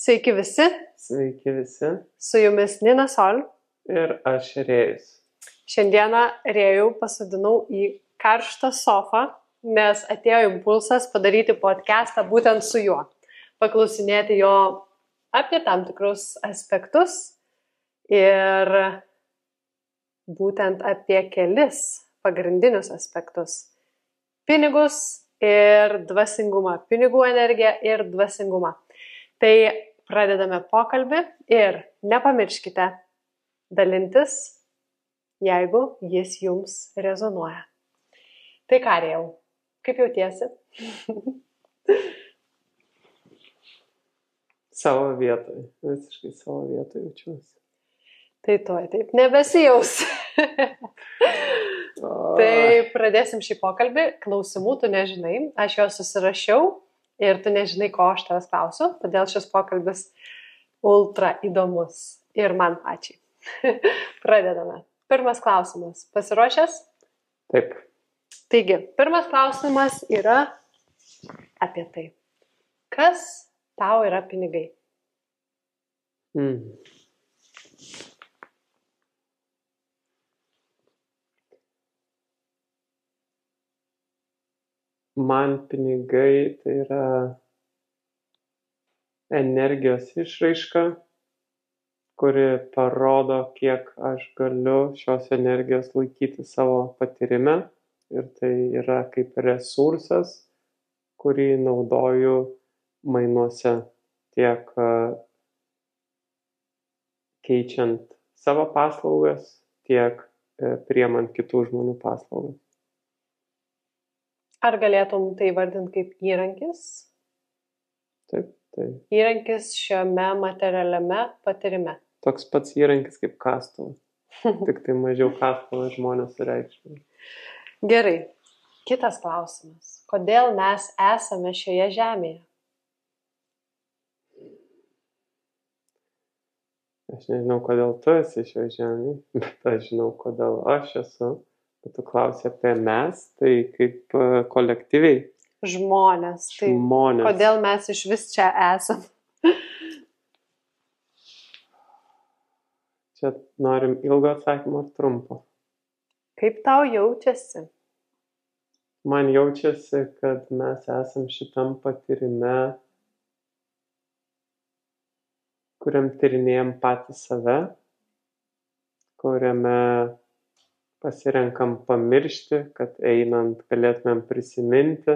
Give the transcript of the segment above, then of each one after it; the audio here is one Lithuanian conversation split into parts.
Sveiki visi, Sveiki visi su jumis Nina Sol. ir aš Rėjus. Šiandieną Rėjų pasodinau į karštą sofą, nes atėjo impulsas padaryti podcastą būtent su juo. Paklausinėti jo apie tam tikrus aspektus ir būtent apie kelis pagrindinius aspektus. Pinigus ir dvasingumą, pinigų energiją ir dvasingumą. Tai pradedame pokalbį ir nepamirškite dalintis, jeigu jis jums rezonuoja. Tai ką, Rėjau, kaip jautiesi? Savo vietoj, visiškai savo vietoj jaučiuosi. Tai taip nebesijaus. Tai pradėsim šį pokalbį. Klausimų tu nežinai, aš juos susirašiau ir tu nežinai, ko aš tavęs klausiu, todėl šis pokalbis ultra įdomus ir man pačiai. Pradedame. Pirmas klausimas. Pasiruošęs? Taip. Taigi, pirmas klausimas yra apie tai. Kas tau yra pinigai? Man pinigai tai yra energijos išraiška, kuri parodo, kiek aš galiu šios energijos laikyti savo patyrime. Ir tai yra kaip resursas, kurį naudoju mainuose tiek keičiant savo paslaugas, tiek priimant kitų žmonių paslaugas. Ar galėtum tai vardinti kaip įrankis? Taip. Įrankis šiame materialiame patyrime. Toks pats įrankis kaip kastuvas. Tik tai mažiau kastuvas žmonės sureikšmina. Gerai. Kitas klausimas. Kodėl mes esame šioje žemėje? Aš nežinau, kodėl tu esi šioje žemėje, bet aš žinau, kodėl aš esu. Bet tu klausi apie mes, tai kaip kolektyviai. Žmonės. Tai Žmonės. kodėl mes iš vis čia esam? Čia norim ilgo atsakymą ar trumpo? Kaip tau jaučiasi? Man jaučiasi, kad mes esam šitam patyrime, kuriam tyrinėjam patys save, kuriame pasirenkam pamiršti, kad einant galėtumėm prisiminti,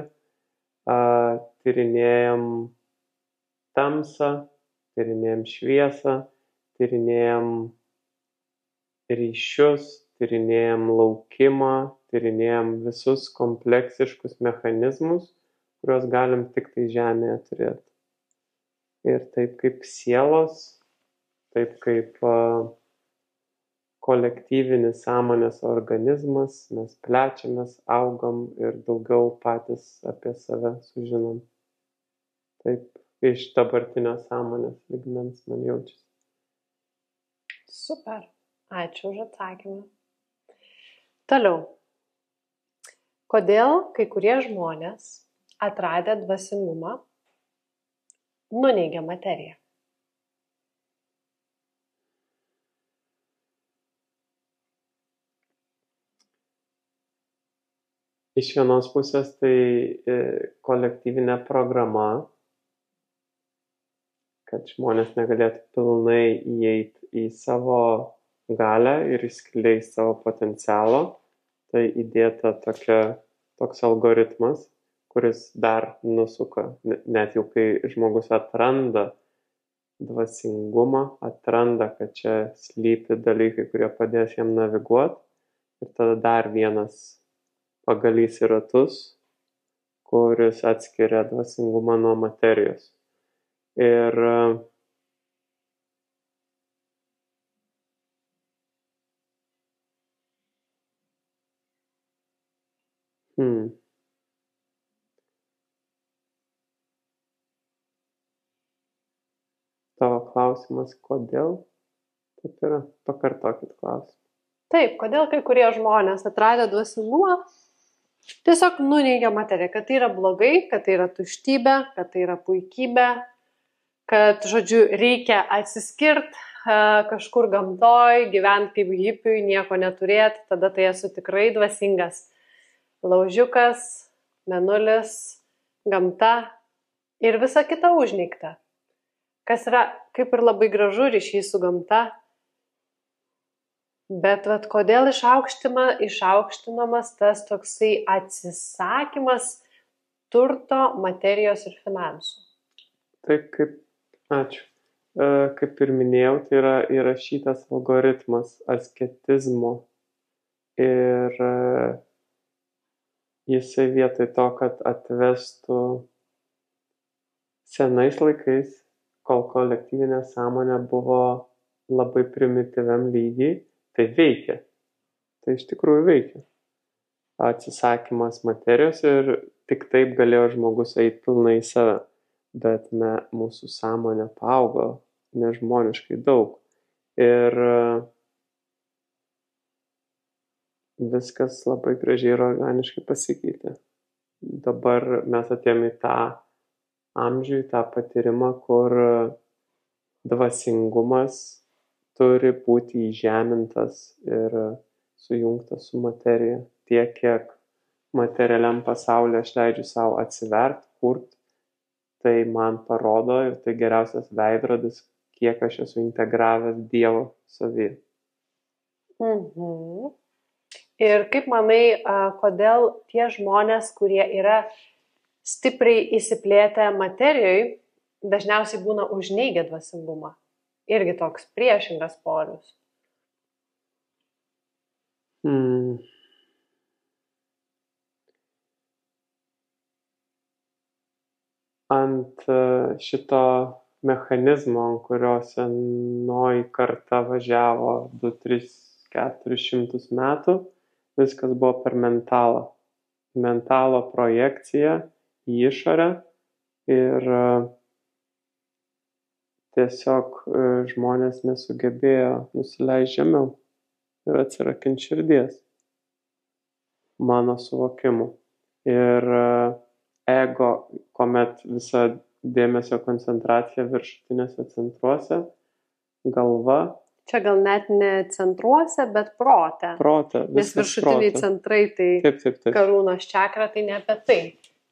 tyrinėjam tamsą, tyrinėjam šviesą, tyrinėjam ryšius, tyrinėjam laukimą, tyrinėjam visus kompleksiškus mechanizmus, kuriuos galim tik tai žemėje turėti. Ir taip kaip sielos, taip kaip kolektyvinis sąmonės organizmas, mes plečiamės, augam ir daugiau patys apie save sužinom. Taip, iš dabartinio sąmonės lygmens man jaučiasi. Super. Ačiū už atsakymą. Toliau. Kodėl kai kurie žmonės atradę dvasingumą nuneigia materiją? Iš vienos pusės tai kolektyvinė programa, kad žmonės negalėtų pilnai įeiti į savo galią ir išskleisti savo potencialo. Tai įdėta toks algoritmas, kuris dar nusuka, net jau kai žmogus atranda dvasingumą, atranda, kad čia slypi dalykai, kurie padės jam naviguoti. Ir tada dar vienas pagalys į ratus, kuris atskiria dvasingumą nuo materijos. Ir tavo klausimas, kodėl taip yra? Pakartokit klausimą. Taip, kodėl kai kurie žmonės atradę dvasingumą tiesiog nuneigia materiją, kad tai yra blogai, kad tai yra tuštybė, kad tai yra puikybė, kad, žodžiu, reikia atsiskirti kažkur gamtoj, gyventi kaip hipiui, nieko neturėti, tada tai esu tikrai dvasingas. Laužiukas, mėnulis, gamta ir visa kita užneigta. Kas yra kaip ir labai gražu ryšys su gamta, bet vat, kodėl išaukštinamas tas toksai atsisakymas turto, materijos ir finansų? Tai ačiū. Kaip ir minėjau, tai yra įrašytas algoritmas asketizmo ir jisai vietoj to, kad atvestų senais laikais, kol kolektyvinė sąmonė buvo labai primityviam lygiai, tai veikia. Tai iš tikrųjų veikia. Atsisakymas materijos ir tik taip galėjo žmogus eiti pilnai į save. Bet mūsų sąmonė paaugo nežmoniškai daug. Ir viskas labai gražiai ir organiškai pasikeitė. Dabar mes atėjome į tą amžių, į tą patyrimą, kur dvasingumas turi būti įžemintas ir sujungtas su materija. Tiek, kiek materialiam pasaulyje aš leidžiu savo atsiverti, kurti, tai man parodo ir tai geriausias veidrodis, kiek aš esu integravęs Dievo savy. Ir kaip manai, kodėl tie žmonės, kurie yra stipriai įsiplėtę materijoje, dažniausiai būna užneigę dvasingumą? Irgi toks priešingas polius. Ant šito mechanizmo, ant kurio senoji karta važiavo 2-3-400 metų, viskas buvo per mentalą. Mentalo projekcija į išorę ir tiesiog žmonės nesugebėjo nusileisti žemiau ir atsirakinti širdies, mano suvokimu. Ir ego, kuomet visa dėmesio koncentracija viršutinėse centruose, galva. Čia gal net ne centruose, bet prote. Prote. Nes viršutiniai centrai, tai taip. karūnos čakra, tai ne apie tai.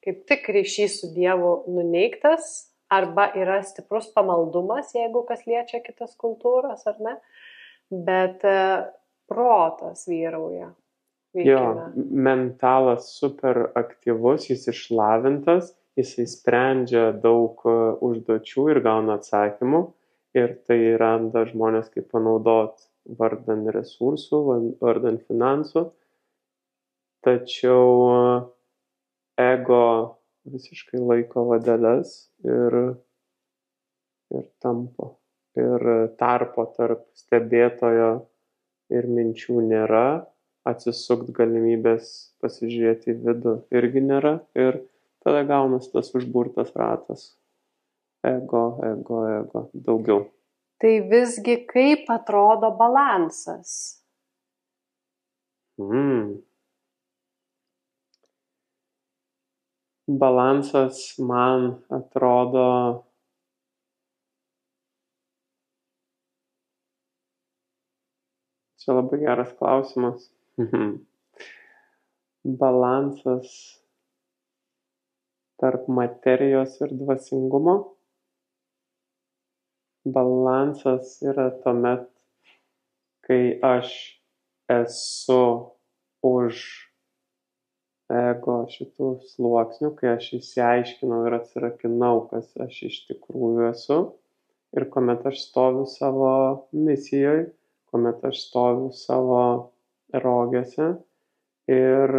Kaip tik ryšys su Dievu nuneigtas, arba yra stiprus pamaldumas, jeigu kas liečia kitas kultūras, ar ne? Bet protas vyrauja. Jo, mentalas super aktyvus, jis išlavintas, jisai sprendžia daug užduočių ir gauna atsakymų. Ir tai randa žmonės, kaip panaudoti vardan resursų, vardan finansų. Tačiau ego visiškai laiko vadeles ir tampo. Ir tarpo tarp stebėtojo ir minčių nėra. Atsisukt galimybės pasižiūrėti į vidų irgi nėra. Ir tada gaunas tas užburtas ratas. Ego, daugiau. Tai visgi kaip atrodo balansas? Balansas man atrodo čia labai geras klausimas. Balansas tarp materijos ir dvasingumo. Balansas yra tuomet, kai aš esu už ego šitų sluoksnių, kai aš išsiaiškinau ir atsirakinau, kas aš iš tikrųjų esu. Ir kuomet aš stoviu savo misijoje, kuomet aš stoviu savo rogėse ir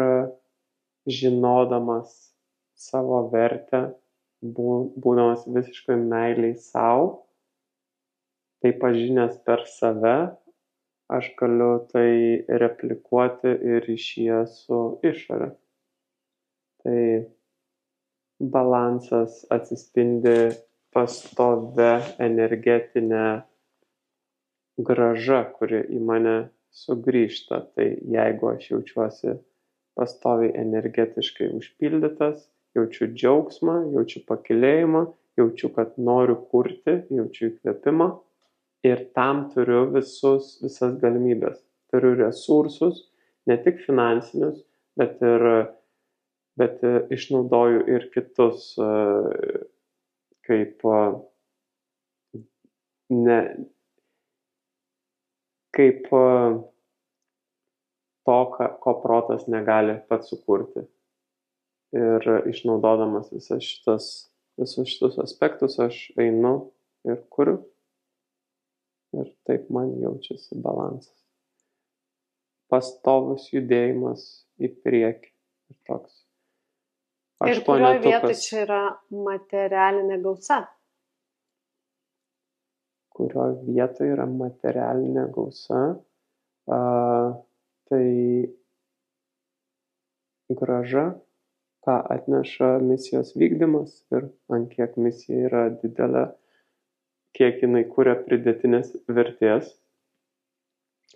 žinodamas savo vertę, būdamas visiškai meiliai savo, tai pažinęs per save, aš galiu tai replikuoti ir ryšyje su išore. Tai balansas atsispindi pastovia energetinė grąža, kuri į mane sugrįžta. Tai jeigu aš jaučiuosi pastoviai energetiškai užpildytas, jaučiu džiaugsmą, jaučiu pakylėjimą, jaučiu, kad noriu kurti, jaučiu įkvėpimą ir tam turiu visas galimybės. Turiu resursus, ne tik finansinius, bet išnaudoju ir kitus kaip to, ko protas negali pats sukurti. Ir išnaudodamas visus šitus aspektus aš einu ir kuriu. Ir taip man jaučiasi balansas. Pastovus judėjimas į priekį. Ir toks. Ir kurioje vietoje čia yra materialinė gausa? Kurioje vietoje yra materialinė gausa? Tai grąža, ką atneša misijos vykdymas ir ant kiek misija yra didelė, kiek jinai kuria pridėtinės vertės,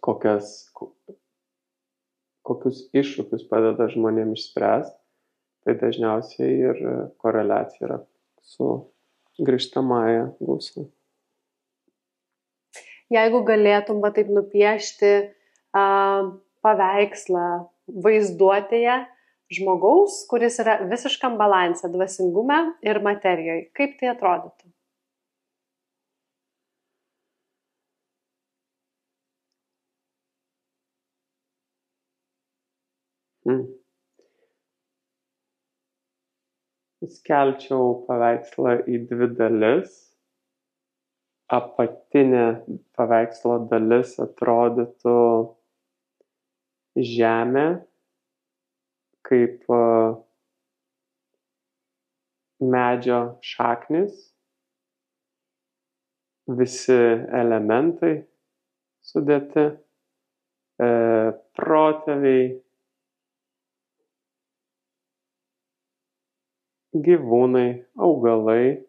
kokius iššūkius padeda žmonėms išspręsti, tai dažniausiai ir koreliacija yra su grįžtamąja gausa. Jeigu galėtum taip nupiešti paveikslą vaizduotėje žmogaus, kuris yra visiškam balanse, dvasingume ir materijoje, kaip tai atrodytų? Skelčiau paveikslą į 2 dalis. Apatinė paveikslo dalis atrodytų žemė, kaip medžio šaknis, visi elementai sudėti, protėviai, gyvūnai, augalai,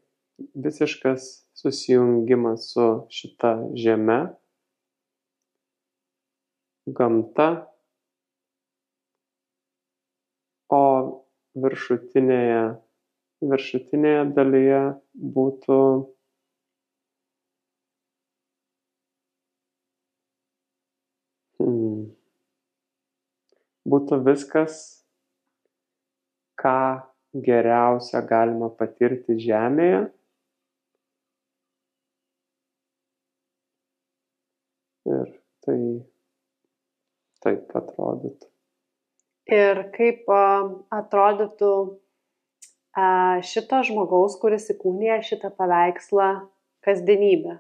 visiškas susijungimas su šita žeme, gamta, o viršutinėje dalyje būtų viskas, ką geriausia galima patirti žemėje. Ir tai taip atrodytų. Ir kaip atrodytų šito žmogaus, kuris įkūnija šitą paveikslą, kasdienybę?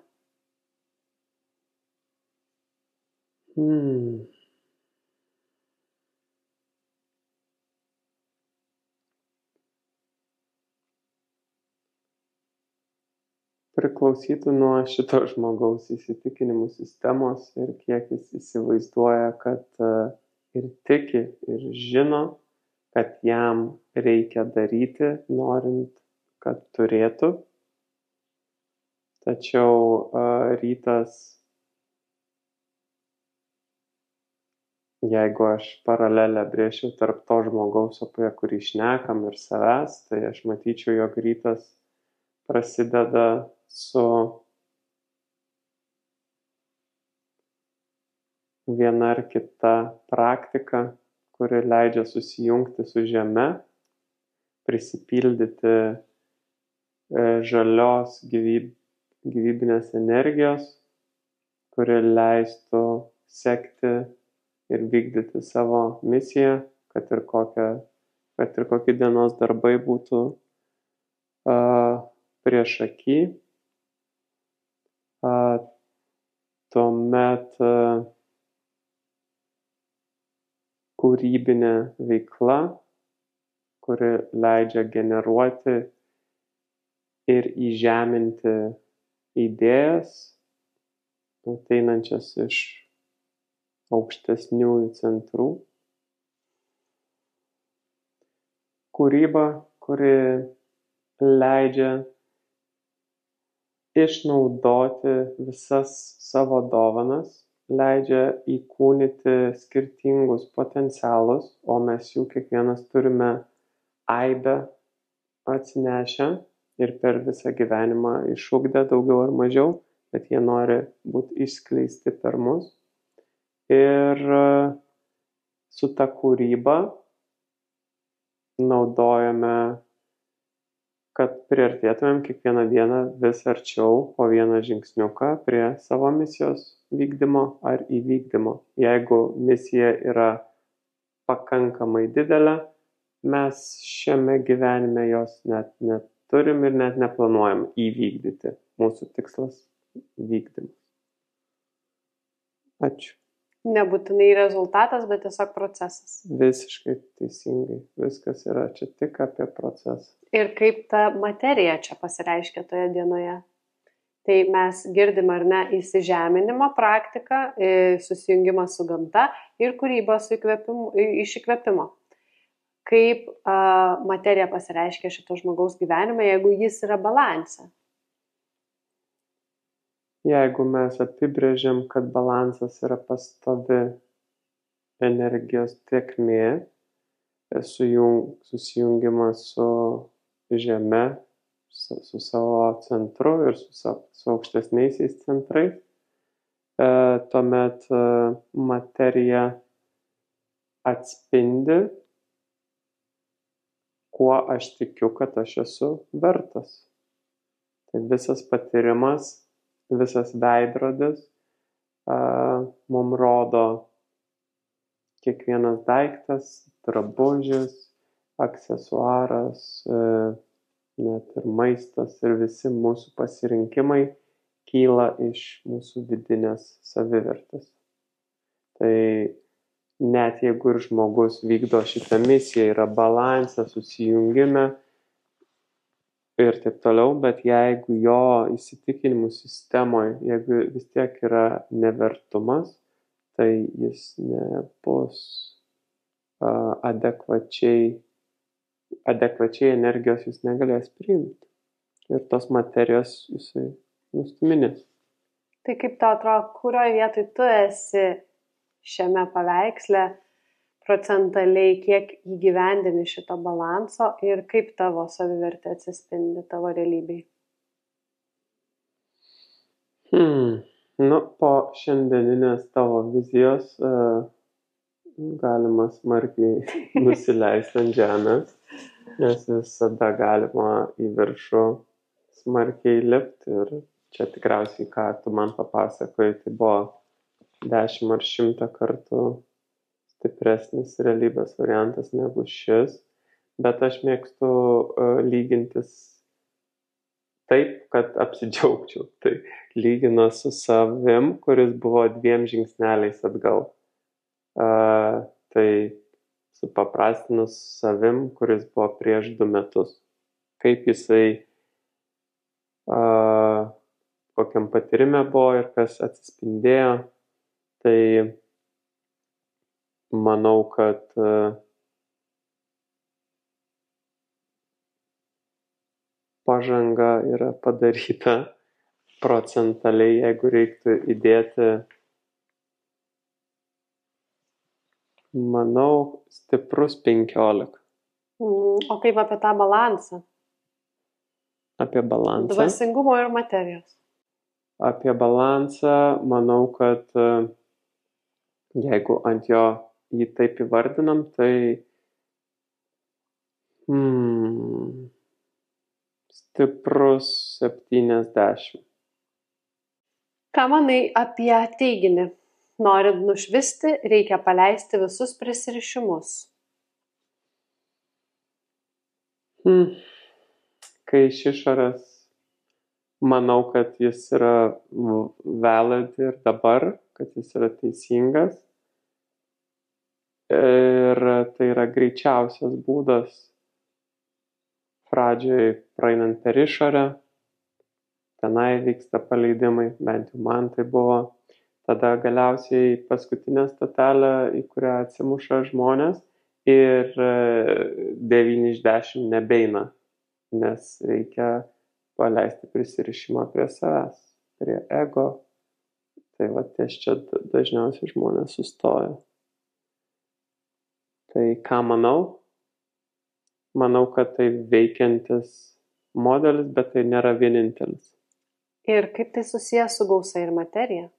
Priklausytų nuo šito žmogaus įsitikinimų sistemos ir kiek jis įsivaizduoja, kad ir tiki, ir žino, kad jam reikia daryti, norint, kad turėtų. Tačiau rytas, jeigu aš paralelę brėžčiau tarp to žmogaus, apie kurį šnekam, ir savęs, tai aš matyčiau, jog rytas prasideda su viena ar kita praktika, kuri leidžia susijungti su žeme, prisipildyti žalios gyvybinės energijos, kuri leistų sekti ir vykdyti savo misiją, kad ir kokie dienos darbai būtų priešaky. Tuomet kūrybinė veikla, kuri leidžia generuoti ir įžeminti idėjas, ateinančias iš aukštesniųjų centrų. Kūryba, kuri leidžia išnaudoti visas savo dovanas, leidžia įkūnyti skirtingus potencialus, o mes jų kiekvienas turime aibę atsinešę ir per visą gyvenimą išugdę daugiau ar mažiau, bet jie nori būti išskleisti per mus. Ir su ta kūryba naudojame, kad priartėtumėm kiekvieną dieną vis arčiau po vieną žingsniuką prie savo misijos vykdymo ar įvykdymo. Jeigu misija yra pakankamai didelė, mes šiame gyvenime jos net neturim ir net neplanuojam įvykdyti. Mūsų tikslas vykdymas. Ačiū. Nebūtinai rezultatas, bet tiesiog procesas. Visiškai teisingai. Viskas yra čia tik apie procesą. Ir kaip ta materija čia pasireiškia toje dienoje. Tai mes girdim ar ne įsižeminimo praktiką, susijungimą su gamta ir kūrybą iš įkvėpimo. Kaip materija pasireiškia šito žmogaus gyvenime, jeigu jis yra balanse? Jeigu mes apibrėžiam, kad balansas yra pastovi energijos tėkmė, susijungimas su žeme, su savo centru ir su aukštesniaisiais centrais, tuomet materija atspindi, kuo aš tikiu, kad aš esu vertas. Tai visas patyrimas, visas veidrodis mums rodo kiekvienas daiktas, drabužis, aksesuaras, net ir maistas ir visi mūsų pasirinkimai kyla iš mūsų vidinės savivertės. Tai net jeigu ir žmogus vykdo šitą misiją, yra balanse, susijungime ir taip toliau, bet jeigu jo įsitikinimų sistemoje, jeigu vis tiek yra nevertumas, tai jis nebus adekvačiai energijos jis negalės priimti. Ir tos materijos jisai nustuminės. Tai kaip tau atrodo, kurioje vietoj tu esi šiame paveiksle procentaliai, kiek įgyvendini šito balanso ir kaip tavo savivertė atsispindi tavo realybėj? Po šiandieninės tavo vizijos galima smarkiai nusileisti ant žemės, nes visada galima į viršų smarkiai lipti. Ir čia tikriausiai, ką tu man papasakojai, tai buvo 10 ar 100 kartų stipresnis realybės variantas negu šis. Bet aš mėgstu lygintis taip, kad apsidžiaugčiau. Tai lyginu su savim, kuris buvo 2 žingsneliais atgal. Tai supaprastinus savim, kuris buvo prieš 2 metus. Kaip jisai kokiam patyrime buvo ir kas atsispindėjo. Tai manau, kad pažanga yra padaryta procentaliai, jeigu reiktų įdėti, manau, stiprus 15. O kaip apie tą balansą? Apie balansą. Dvasingumo ir materijos. Apie balansą, manau, kad jeigu ant jo jį taip įvardinam, tai stiprus 70. Ką manai apie teiginį? Norint nušvisti, reikia paleisti visus prisirišimus. Kai iš išorės manau, kad jis yra valid ir dabar, kad jis yra teisingas. Ir tai yra greičiausias būdas pradžioj praeinant per išorę. Tenai vyksta paleidimai, bent jau man tai buvo. Tada galiausiai paskutinė stotelė, į kurią atsimuša žmonės ir 9 iš 10 nebeina, nes reikia paleisti prisirišimą prie savęs, prie ego. Tai va ties čia dažniausiai žmonės sustoja. Tai ką manau? Manau, kad tai veikiantis modelis, bet tai nėra vienintelis. Ir kaip tai susijęs su gausa ir materija?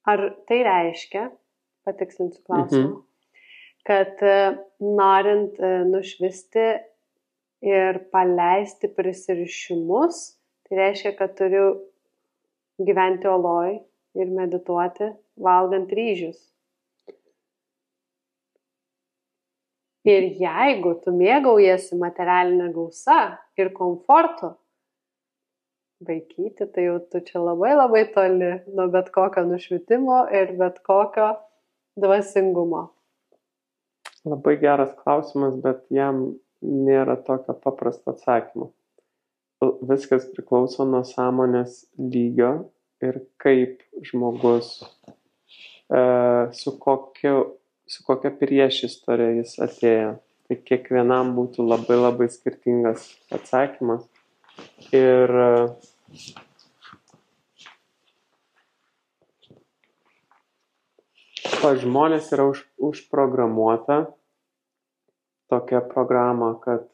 Ar tai reiškia, patikslinsiu klausimą, kad norint nušvisti ir paleisti prisirišimus, tai reiškia, kad turiu gyventi oloj ir medituoti, valgant ryžius. Ir jeigu tu mėgaujasi materialinę gausą ir komfortu, vaikyti, tai jau tu čia labai labai toli nuo bet kokio nušvitimo ir bet kokio dvasingumo. Labai geras klausimas, bet jam nėra tokio paprasto atsakymo. Viskas priklauso nuo sąmonės lygio ir kaip žmogus, su kokia priešistorė jis atėjo. Tai kiekvienam būtų labai labai skirtingas atsakymas. Ir pas žmonės yra užprogramuota tokia programa, kad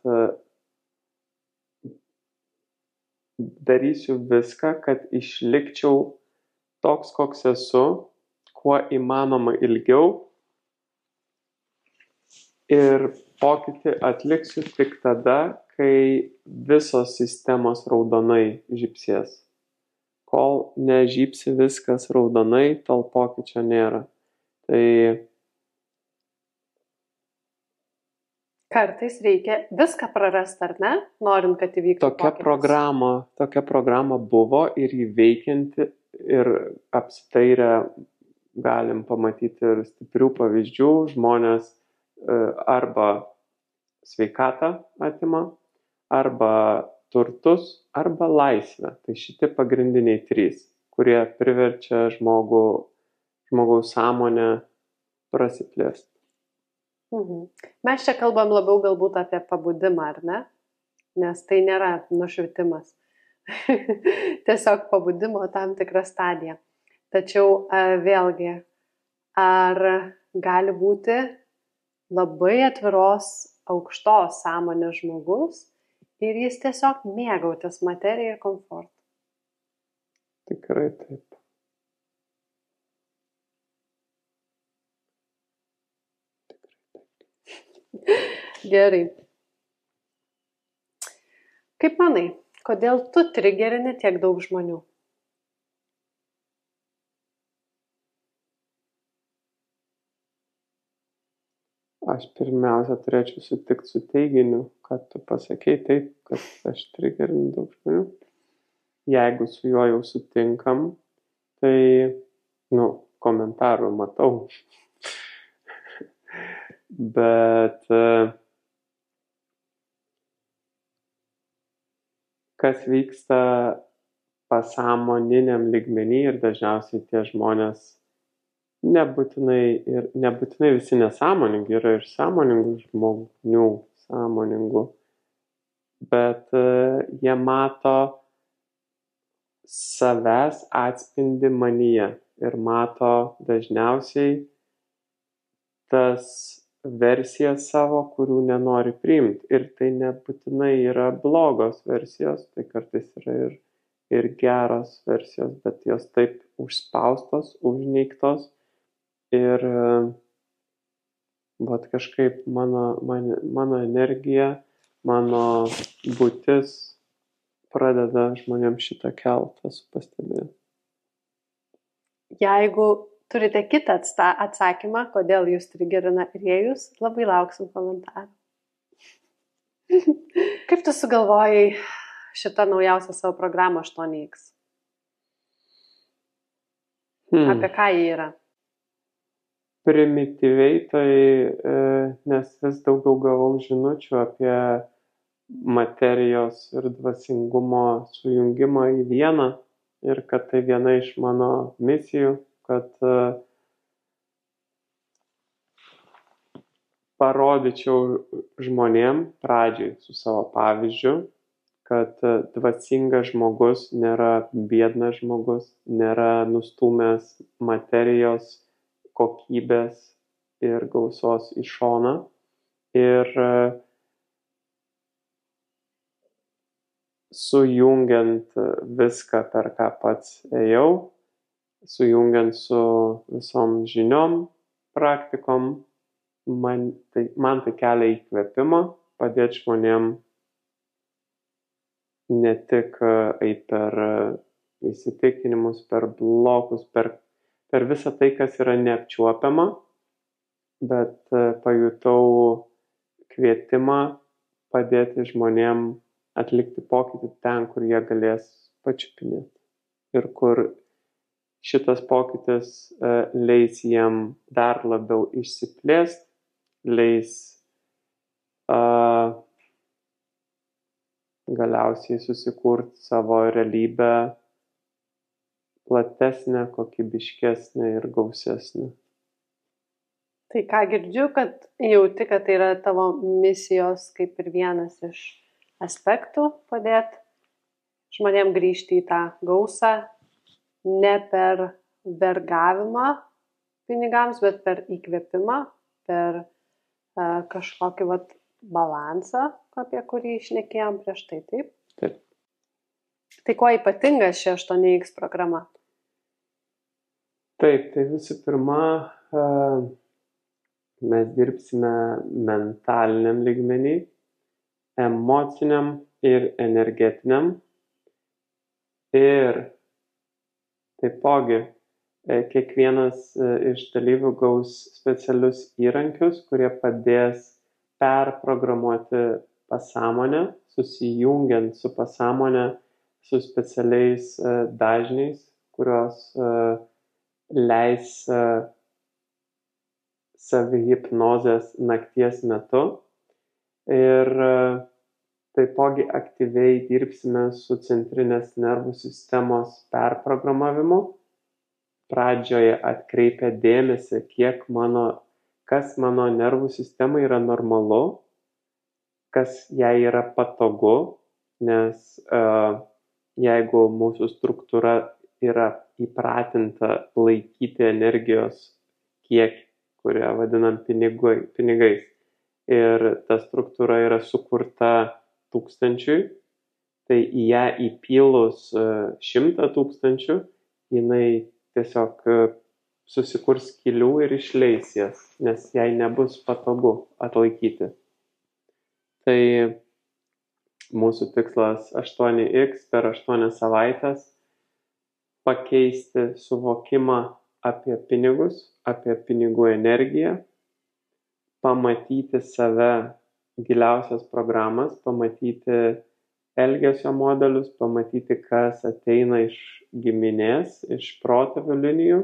darysiu viską, kad išlikčiau toks, koks esu, kuo įmanoma ilgiau ir pokytį atliksiu tik tada, kai visos sistemos raudonai žybsės. Kol nežybsi viskas raudonai, tol pokyčio nėra. Tai kartais reikia viską prarasti, ar ne? Norint, kad įvyktų pokytis. Tokia programa buvo ir įveikianti ir apsitairę galim pamatyti ir stiprių pavyzdžių. Žmonės arba sveikatą atima, arba turtus, arba laisvę. Tai šitie pagrindiniai trys, kurie priverčia žmogaus sąmonę prasiplėsti. Mes čia kalbam labiau galbūt apie pabudimą, ar ne? Nes tai nėra nušvitimas. Tiesiog pabudimo tam tikra stadija. Tačiau vėlgi, ar gali būti labai atviros, aukštos sąmonės žmogus ir jis tiesiog mėgautis materiją ir komfortą? Tikrai taip. Gerai. Kaip manai, kodėl tu trigerini tiek daug žmonių? Aš pirmiausia turėčiau sutikti su teiginiu, kad tu pasakei taip, kad aš trigerinu daug žmonių. Jeigu su juo jau sutinkam, tai, komentarų matau. Bet kas vyksta pasąmoniniam lygmenį ir dažniausiai tie žmonės nebūtinai visi nesąmoningi, yra ir sąmoningų žmonių, sąmoningų, bet jie mato savęs atspindi manyje ir mato dažniausiai tas versijas savo, kurių nenori priimti. Ir tai nebūtinai yra blogos versijos, tai kartais yra ir geros versijos, bet jos taip užspaustos, užneigtos. Ir kažkaip mano energija, mano būtis pradeda žmonėms šitą kelt, esu pastebėjęs. Jeigu turite kitą atsakymą, kodėl jūs trigerina rėjus, labai lauksim komentarų. Kaip tu sugalvojai šitą naujausią savo programą 8X? Apie ką jį yra? Primityviai, tai nes vis daugiau gavau žinučių apie materijos ir dvasingumo sujungimą į vieną ir kad tai viena iš mano misijų, kad parodyčiau žmonėm pradžiai su savo pavyzdžiu, kad dvasingas žmogus nėra biednas žmogus, nėra nustūmęs materijos kokybės ir gausos į šoną ir sujungiant viską, per ką pats ėjau, sujungiant su visom žiniom, praktikom, man tai kelia įkvėpimą padėti žmonėm ne tik eiti per įsitikinimus, per blokus, per visą tai, kas yra neapčiuopiama, bet pajutau kvietimą padėti žmonėm atlikti pokytį ten, kur jie galės pačiupinėti. Ir kur šitas pokytis leis jiem dar labiau išsiplėsti, leis galiausiai susikurti savo realybę platesnę, kokybiškesnę ir gausesnę. Tai ką girdžiu, kad jauti, kad tai yra tavo misijos kaip ir vienas iš aspektų padėti žmonėm grįžti į tą gausą ne per vergavimą pinigams, bet per įkvėpimą, per kažkokį balansą, apie kurį šnekėjom prieš tai, taip? Taip. Tai kuo ypatinga ši 8X programa? Taip, tai visų pirma, mes dirbsime mentaliniam lygmenį, emociniam ir energetiniam. Ir taipogi kiekvienas iš dalyvių gaus specialius įrankius, kurie padės perprogramuoti pasąmonę, susijungiant su pasąmonė, su specialiais dažniais, kurios leis savihipnozės nakties metu. Ir taipogi aktyviai dirbsime su centrinės nervų sistemos perprogramavimu. Pradžioje atkreipia dėmesį, kas mano nervų sistemai yra normalu, kas jai yra patogu, nes jeigu mūsų struktūra yra įpratinta laikyti energijos kiekį, kurią vadinam pinigais, ir ta struktūra yra sukurta 1000, tai į ją įpylus 100 000, jinai tiesiog susikurs skylių ir išleis jas, nes jai nebus patogu atlaikyti. Tai mūsų tikslas 8X per 8 savaitės pakeisti suvokimą apie pinigus, apie pinigų energiją, pamatyti save giliausias programas, pamatyti elgesio modelius, pamatyti, kas ateina iš giminės, iš protėvių linijų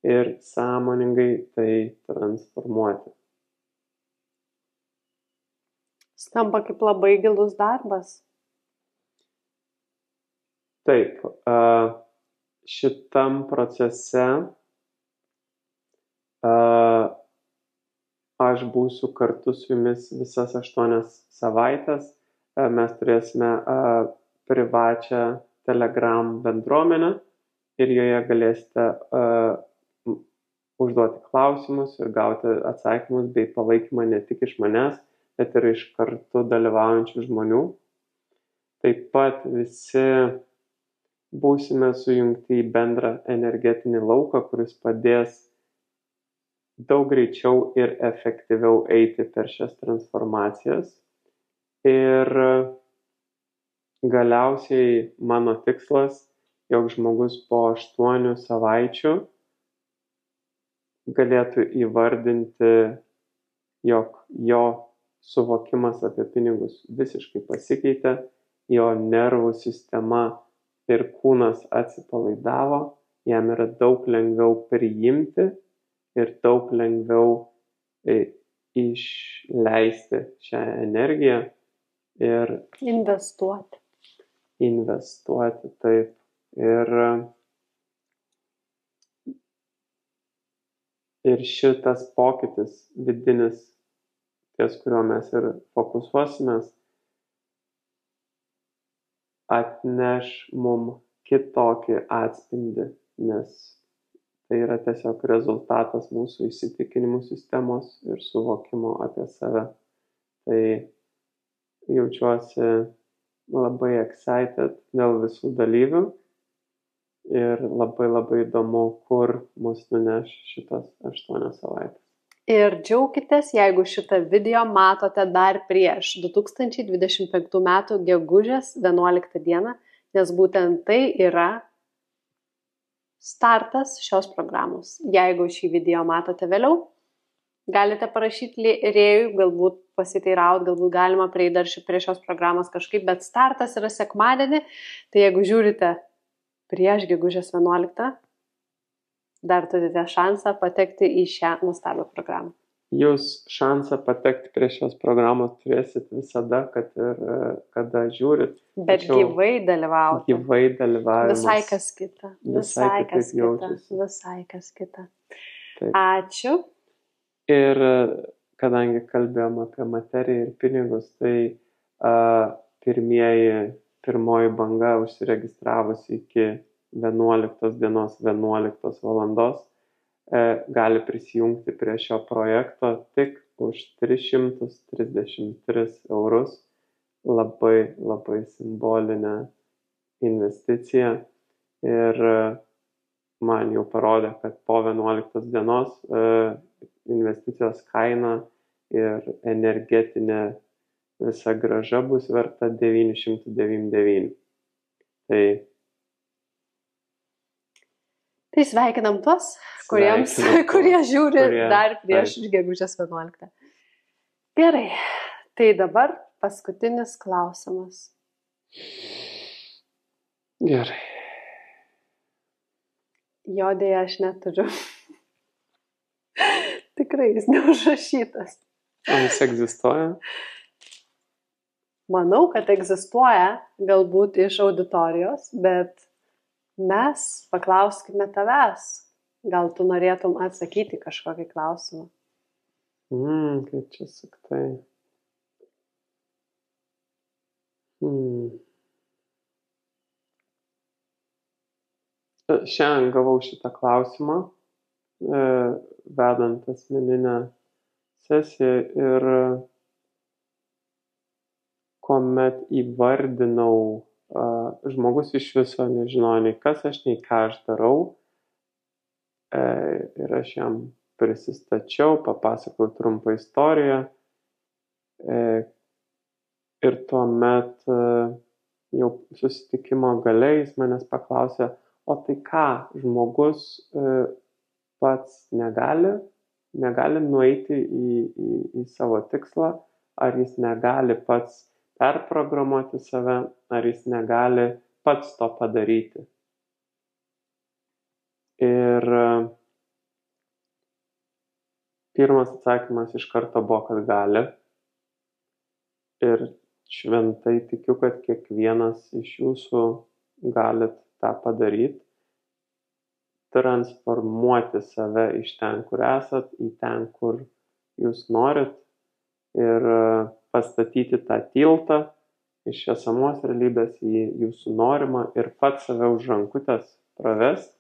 ir sąmoningai tai transformuoti. Skamba kaip labai gilus darbas. Taip, šitam procese aš būsiu kartu su jumis visas 8 savaitės. Mes turėsime privačią Telegram bendruomenę ir joje galėsite užduoti klausimus ir gauti atsakymus bei palaikymą ne tik iš manęs, bet ir iš kartu dalyvaujančių žmonių. Taip pat visi būsime sujungti į bendrą energetinį lauką, kuris padės daug greičiau ir efektyviau eiti per šias transformacijas. Ir galiausiai mano tikslas, jog žmogus po 8 savaičių galėtų įvardinti, jog jo suvokimas apie pinigus visiškai pasikeitė, jo nervų sistema ir kūnas atsipalaidavo, jam yra daug lengviau priimti ir daug lengviau išleisti šią energiją ir investuoti, taip. Ir šitas pokytis vidinis, ties kuriuo mes ir fokusuosimės, atneš mum kitokį atspindį, nes tai yra tiesiog rezultatas mūsų įsitikinimų sistemos ir suvokimo apie save. Tai jaučiuosi labai excited dėl visų dalyvių ir labai įdomu, kur mus nuneš šitas 8 savaitės. Ir džiaukitės, jeigu šitą video matote dar prieš 2025 metų gegužės 11 dieną, nes būtent tai yra startas šios programos. Jeigu šį video matote vėliau, galite parašyti Rėjui, galbūt pasiteiraut, galbūt galima prieiti dar prie šios programos kažkaip, bet startas yra sekmadienį, tai jeigu žiūrite prieš gegužės 11, dar turite šansą patekti į šią nuostabią programą. Jūs šansą patekti prie šios programos turėsit visada, kad ir kada žiūrit. Bet gyvai dalyvauti. Gyvai dalyvavimas. Visai kas kita. Visai kas kita. Taip. Ačiū. Ir kadangi kalbėjom apie materiją ir pinigus, tai pirmoji banga užsiregistravusi iki 11 dienos 11 valandos gali prisijungti prie šio projekto tik už 333 eurus. Labai simbolinė investicija ir man jau parodė, kad po 11 dienos investicijos kaina ir energetinė visa grąža bus verta 999. Tai sveikinam tuos, kurie žiūri dar prieš gegužės 11. Gerai, tai dabar paskutinis klausimas. Gerai. Jo dėja aš neturiu. Tikrai jis neužrašytas. O jis egzistuoja? Manau, kad egzistuoja, galbūt iš auditorijos, bet mes paklauskime tavęs. Gal tu norėtum atsakyti kažkokį klausimą? Kaip čia saktai. Šiandien gavau šitą klausimą, vedant asmeninę sesiją ir kuomet įvardinau, žmogus iš viso nežinojo nei kas aš, nei ką aš darau, ir aš jam prisistačiau, papasakau trumpą istoriją, ir tuomet jau susitikimo gale jis manęs paklausė, o tai ką, žmogus pats negali nueiti į savo tikslą, ar jis negali pats perprogramuoti save, ar jis negali pats to padaryti. Ir pirmas atsakymas iš karto buvo, kad gali. Ir šventai tikiu, kad kiekvienas iš jūsų galit tą padaryti, transformuoti save iš ten, kur esat, į ten, kur jūs norit ir pastatyti tą tiltą iš esamos realybės į jūsų norimą ir pats save už rankutės pravest.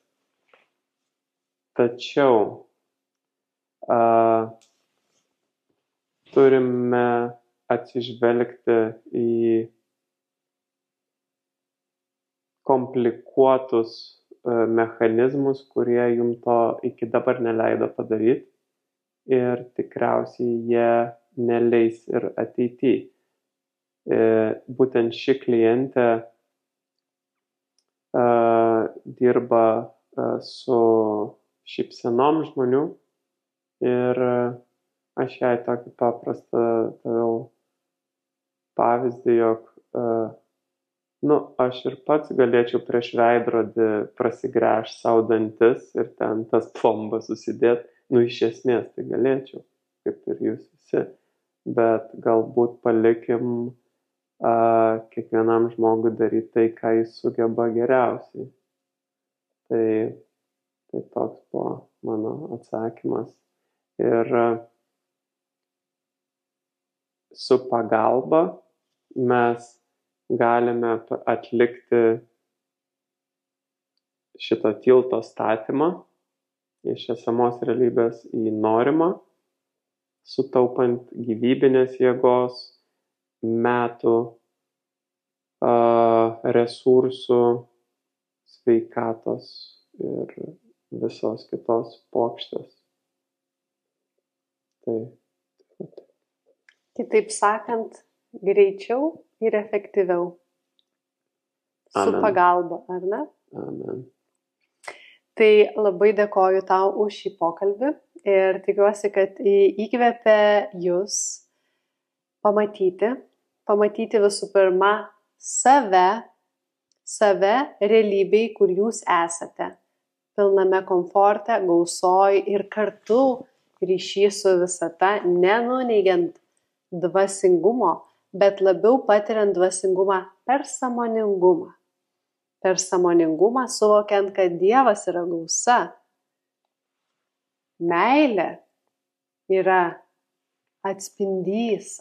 Tačiau turime atsižvelgti į komplikuotus mechanizmus, kurie jums to iki dabar neleido padaryti ir tikriausiai jie neleis ir ateityje. Būtent ši klientė dirba su šypsenom žmonių ir aš jai tokį paprastą pavyzdį, jog aš ir pats galėčiau prieš veidrodį prasigręžti savo dantis ir ten tas plombas susidėti. Iš esmės tai galėčiau, kaip ir jūs visi, bet galbūt palikim kiekvienam žmogui daryti tai, ką jis sugeba geriausiai. Tai toks buvo mano atsakymas. Ir su pagalba mes galime atlikti šito tilto statymą iš esamos realybės į norimą, sutaupant gyvybinės jėgos, metų, resursų, sveikatos ir visos kitos pokštės. Tai. Kitaip sakant, greičiau ir efektyviau. Su Amen. pagalba, ar ne? Amen. Tai labai dėkoju tau už šį pokalbį ir tikiuosi, kad įkvėpė jūs pamatyti visų pirma save realybėj, kur jūs esate, pilname komforte, gausoj ir kartu ryšy su visata, nenuneigiant dvasingumo, bet labiau patiriant dvasingumą per sąmoningumą. Per sąmoningumą suvokiant, kad Dievas yra gausa. Meilė yra atspindys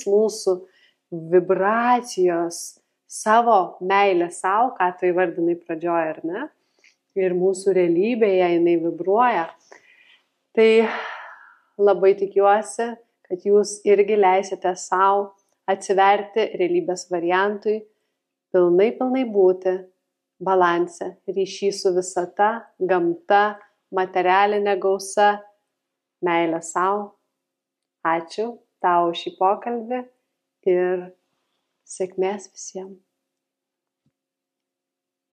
mūsų vibracijos, savo meilę savo, ką tu įvardinai pradžioje, ar ne? Ir mūsų realybėje jinai vibruoja. Tai labai tikiuosi, kad jūs irgi leisite savo atsiverti realybės variantui, pilnai būti balanse, ryšy su visata, gamta, materialinė gausa, meilė savo. Ačiū tau šį pokalbį ir sėkmės visiems.